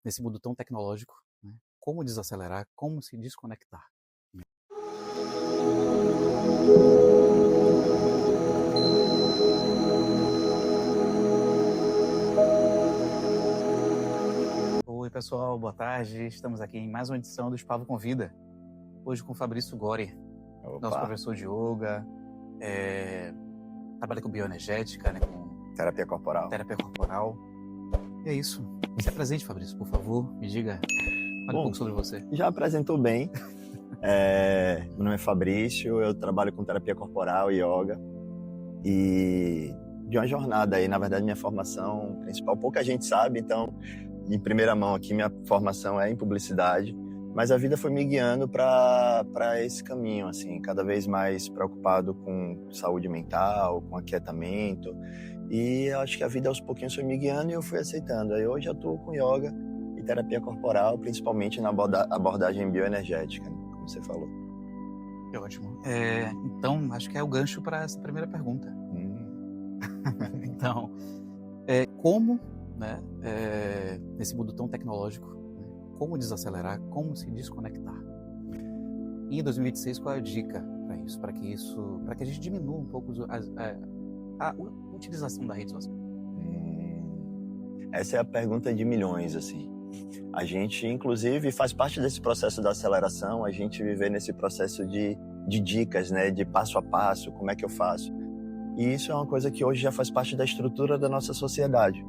nesse mundo tão tecnológico, né? Como desacelerar, como se desconectar. Oi, pessoal, boa tarde. Estamos aqui em mais uma edição do Spavo Convida. Hoje com o Fabrício Gori, nosso Opa, professor de yoga, trabalha com bioenergética, né, com terapia corporal. terapia corporal. E é isso. Se apresente, Fabrício, por favor. Me diga, fale um Bom, pouco sobre você. já apresentou bem. Meu nome é Fabrício, eu trabalho com terapia corporal e yoga. E de uma jornada aí, na verdade, minha formação principal, pouca gente sabe, então, em primeira mão aqui, minha formação é em publicidade. Mas a vida foi me guiando para esse caminho, assim, cada vez mais preocupado com saúde mental, com aquietamento. E eu acho que a vida aos pouquinhos foi me guiando e eu fui aceitando. Aí hoje eu atuo com yoga e terapia corporal, principalmente na abordagem bioenergética, né, como você falou. Que ótimo. Então, acho que é o gancho para essa primeira pergunta. Então, como, né, nesse mundo tão tecnológico, né, como desacelerar, como se desconectar? E em 2026, qual é a dica para isso? Para que a gente diminua um pouco a utilização da rede social? Essa é a pergunta de milhões, assim. A gente, inclusive, faz parte desse processo da aceleração, a gente viver nesse processo de dicas, né, de passo a passo, como é que eu faço. E isso é uma coisa que hoje já faz parte da estrutura da nossa sociedade.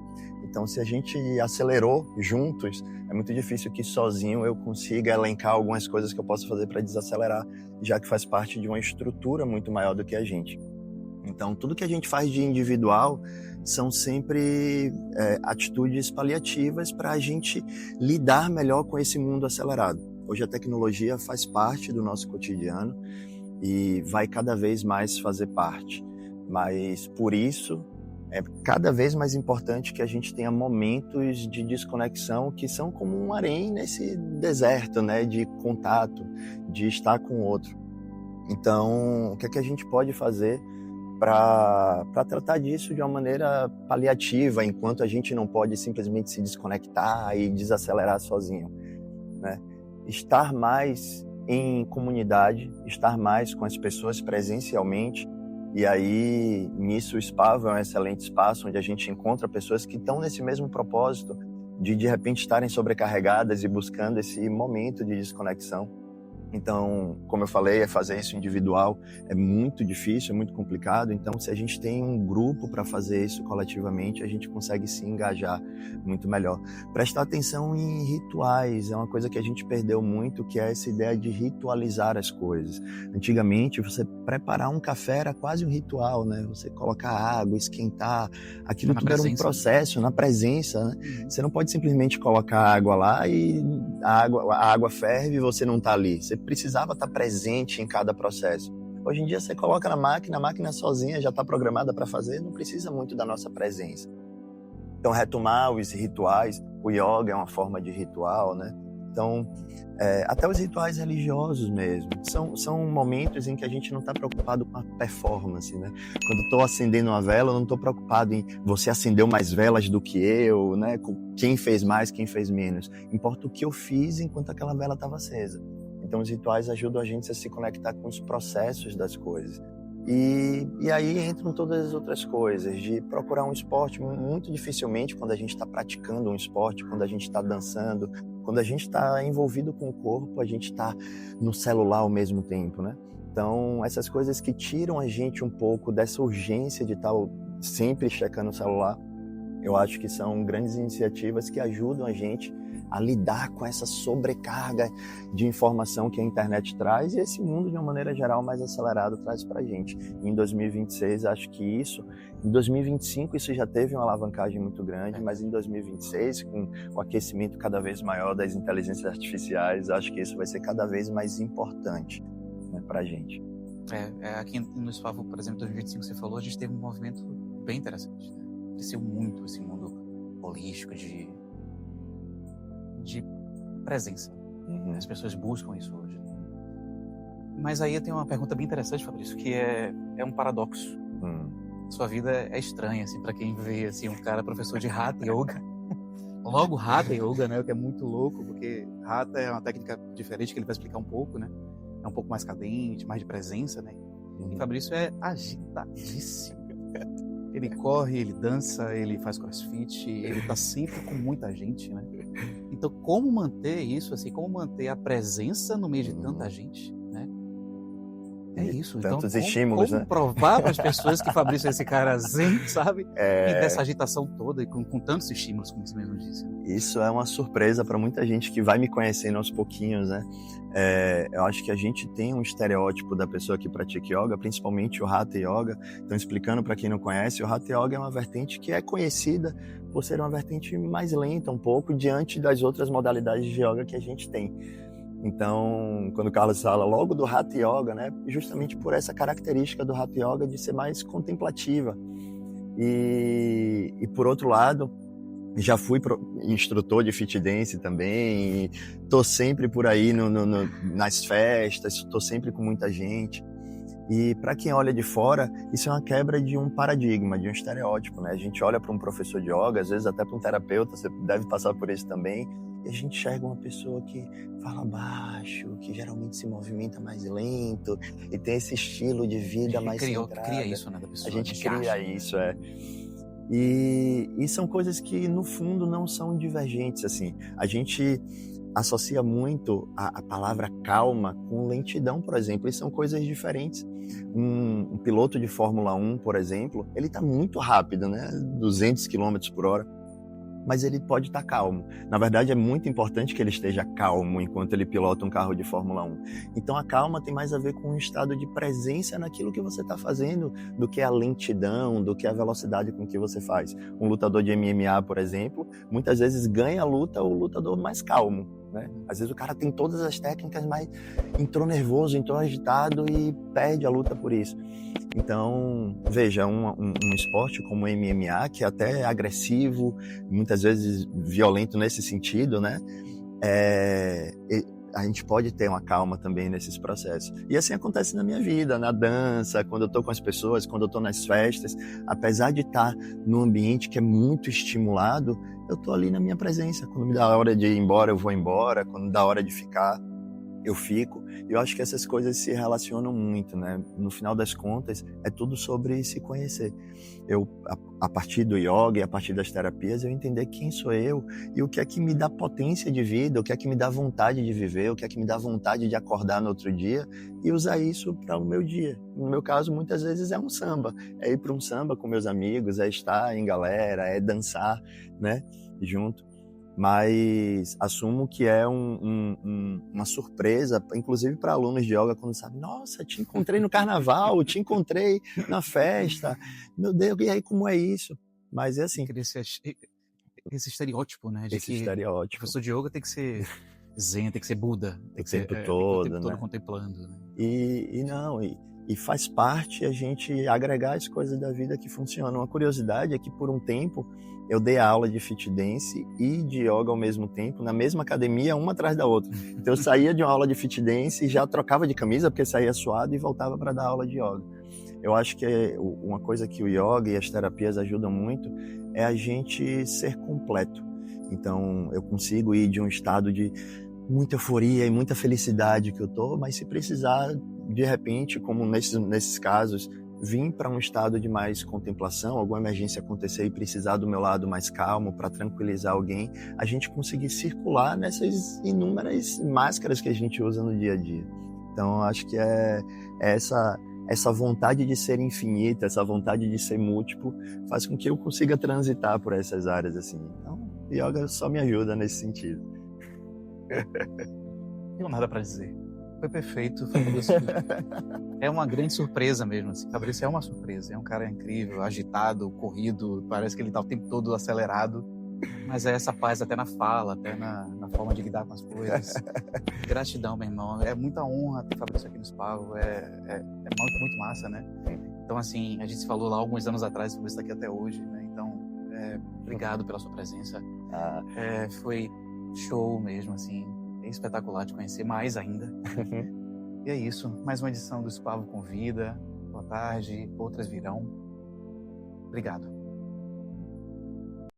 Então, se a gente acelerou juntos, é muito difícil que sozinho eu consiga elencar algumas coisas que eu posso fazer para desacelerar, já que faz parte de uma estrutura muito maior do que a gente. Então, tudo que a gente faz de individual são sempre atitudes paliativas para a gente lidar melhor com esse mundo acelerado. Hoje a tecnologia faz parte do nosso cotidiano e vai cada vez mais fazer parte. Mas, por isso, é cada vez mais importante que a gente tenha momentos de desconexão que são como um harém nesse deserto, né, de contato, de estar com o outro. Então, o que é que a gente pode fazer para tratar disso de uma maneira paliativa, enquanto a gente não pode simplesmente se desconectar e desacelerar sozinho, né? Estar mais em comunidade, estar mais com as pessoas presencialmente, e aí nisso o Spavo é um excelente espaço onde a gente encontra pessoas que estão nesse mesmo propósito de repente estarem sobrecarregadas e buscando esse momento de desconexão. Então, como eu falei, fazer isso individual é muito difícil, é muito complicado. Então, se a gente tem um grupo para fazer isso coletivamente, a gente consegue se engajar muito melhor. Prestar atenção em rituais é uma coisa que a gente perdeu muito, que é essa ideia de ritualizar as coisas. Antigamente, você preparar um café era quase um ritual, né? Você colocar água, esquentar, aquilo tudo era um processo, na presença, né? Você não pode simplesmente colocar água lá e a água ferve e você não está ali. Você precisava estar presente em cada processo. Hoje em dia você coloca na máquina, a máquina sozinha já está programada para fazer, não precisa muito da nossa presença. Então, retomar os rituais, o yoga é uma forma de ritual, né? Então, até os rituais religiosos mesmo, são momentos em que a gente não está preocupado com a performance, né? Quando estou acendendo uma vela, eu não estou preocupado em você acendeu mais velas do que eu, né? Quem fez mais, quem fez menos. Importa o que eu fiz enquanto aquela vela estava acesa. Então, os rituais ajudam a gente a se conectar com os processos das coisas. E aí entram todas as outras coisas, de procurar um esporte. Muito dificilmente, quando a gente está praticando um esporte, quando a gente está dançando, quando a gente está envolvido com o corpo, a gente está no celular ao mesmo tempo, né? Então, essas coisas que tiram a gente um pouco dessa urgência de estar sempre checando o celular, eu acho que são grandes iniciativas que ajudam a gente a lidar com essa sobrecarga de informação que a internet traz e esse mundo, de uma maneira geral, mais acelerado traz para a gente. Em 2026, acho que em 2025 isso já teve uma alavancagem muito grande, mas em 2026, com o aquecimento cada vez maior das inteligências artificiais, acho que isso vai ser cada vez mais importante, né, para a gente. Aqui no Spavo, por exemplo, 2025, você falou, a gente teve um movimento bem interessante, né? Cresceu muito esse mundo holístico de presença. As pessoas buscam isso hoje. Mas aí eu tenho uma pergunta bem interessante, Fabrício, que é um paradoxo. Sua vida é estranha, assim, para quem vê assim, um cara professor de Hatha Yoga Logo, Hatha Yoga, né? O que é muito louco, porque Hatha é uma técnica diferente que ele vai explicar um pouco, né? É um pouco mais cadente, mais de presença, né? E Fabrício é agitadíssimo. Ele corre, ele dança, ele faz crossfit, ele tá sempre com muita gente, né? Então, como manter isso, assim, como manter a presença no meio de tanta gente, né? É isso. Tantos Então, estímulos, como né? provar para as pessoas que Fabrício é esse cara zen, sabe? E dessa agitação toda e com tantos estímulos, como você mesmo disse. Né? Isso é uma surpresa para muita gente que vai me conhecendo aos pouquinhos, né? Eu acho que a gente tem um estereótipo da pessoa que pratica yoga, principalmente o Hatha Yoga. Então, explicando para quem não conhece, o Hatha Yoga é uma vertente que é conhecida por ser uma vertente mais lenta um pouco diante das outras modalidades de yoga que a gente tem. Então, quando o Carlos fala logo do Hatha Yoga, né, justamente por essa característica do Hatha Yoga de ser mais contemplativa. E por outro lado, já fui instrutor de fit dance também, tô sempre por aí nas festas, tô sempre com muita gente. E para quem olha de fora, isso é uma quebra de um paradigma, de um estereótipo, né? A gente olha para um professor de yoga, às vezes até para um terapeuta, você deve passar por isso também, e a gente enxerga uma pessoa que fala baixo, que geralmente se movimenta mais lento e tem esse estilo de vida mais centrado. Cria isso, né, da pessoa. A gente cria isso, E são coisas que, no fundo, não são divergentes, assim. A gente associa muito a palavra calma com lentidão, por exemplo, e são coisas diferentes. Um piloto de Fórmula 1, por exemplo, ele está muito rápido, né? 200 km por hora, mas ele pode estar calmo. Na verdade, é muito importante que ele esteja calmo enquanto ele pilota um carro de Fórmula 1. Então, a calma tem mais a ver com um estado de presença naquilo que você está fazendo, do que a lentidão, do que a velocidade com que você faz. Um lutador de MMA, por exemplo, muitas vezes ganha a luta o lutador mais calmo, né? Às vezes o cara tem todas as técnicas, mas entrou nervoso, entrou agitado e perde a luta por isso. Então, veja, um esporte como o MMA, que é até agressivo, muitas vezes violento nesse sentido, né? A gente pode ter uma calma também nesses processos. E assim acontece na minha vida, na dança, quando eu estou com as pessoas, quando eu estou nas festas. Apesar de estar num ambiente que é muito estimulado, eu estou ali na minha presença. Quando me dá a hora de ir embora, eu vou embora. Quando dá a hora de ficar, eu fico. Eu acho que essas coisas se relacionam muito, né? No final das contas, é tudo sobre se conhecer. A partir do yoga e a partir das terapias, eu entender quem sou eu e o que é que me dá potência de vida, o que é que me dá vontade de viver, o que é que me dá vontade de acordar no outro dia e usar isso para o meu dia. No meu caso, muitas vezes é um samba. É ir para um samba com meus amigos, é estar em galera, é dançar, né? Junto. Mas assumo que é uma surpresa, inclusive para alunos de yoga, quando sabem, nossa, te encontrei no carnaval, te encontrei na festa, meu Deus, e aí como é isso? Mas é assim. Esse estereótipo, né, de que o professor de yoga tem que ser zen, tem que ser Buda, tem que ser o tempo todo contemplando. Né? E faz parte a gente agregar as coisas da vida que funcionam. Uma curiosidade é que por um tempo eu dei aula de fit dance e de yoga ao mesmo tempo, na mesma academia, uma atrás da outra. Então eu saía de uma aula de fit dance e já trocava de camisa, porque saía suado, e voltava para dar aula de yoga. Eu acho que uma coisa que o yoga e as terapias ajudam muito é a gente ser completo. Então eu consigo ir de um estado de muita euforia e muita felicidade que eu tô, mas se precisar, de repente, como nesses casos, vir para um estado de mais contemplação, alguma emergência acontecer e precisar do meu lado mais calmo para tranquilizar alguém, a gente conseguir circular nessas inúmeras máscaras que a gente usa no dia a dia. Então, acho que é essa vontade de ser infinita, essa vontade de ser múltiplo, faz com que eu consiga transitar por essas áreas assim. Então, yoga só me ajuda nesse sentido. Não tenho nada para dizer. Foi perfeito, Fabrício. É uma grande surpresa mesmo. Assim. Fabrício é uma surpresa. É um cara incrível, agitado, corrido. Parece que ele está o tempo todo acelerado. Mas é essa paz até na fala, até na forma de lidar com as coisas. Gratidão, meu irmão. É muita honra ter Fabrício aqui no Spavo. É muito, muito massa, né? Então, assim, a gente se falou lá alguns anos atrás, o Fabrício está aqui até hoje, né? Então, obrigado pela sua presença. Foi show mesmo, assim. É espetacular te conhecer mais ainda. E é isso. Mais uma edição do Spavo Convida. Boa tarde. Outras virão. Obrigado.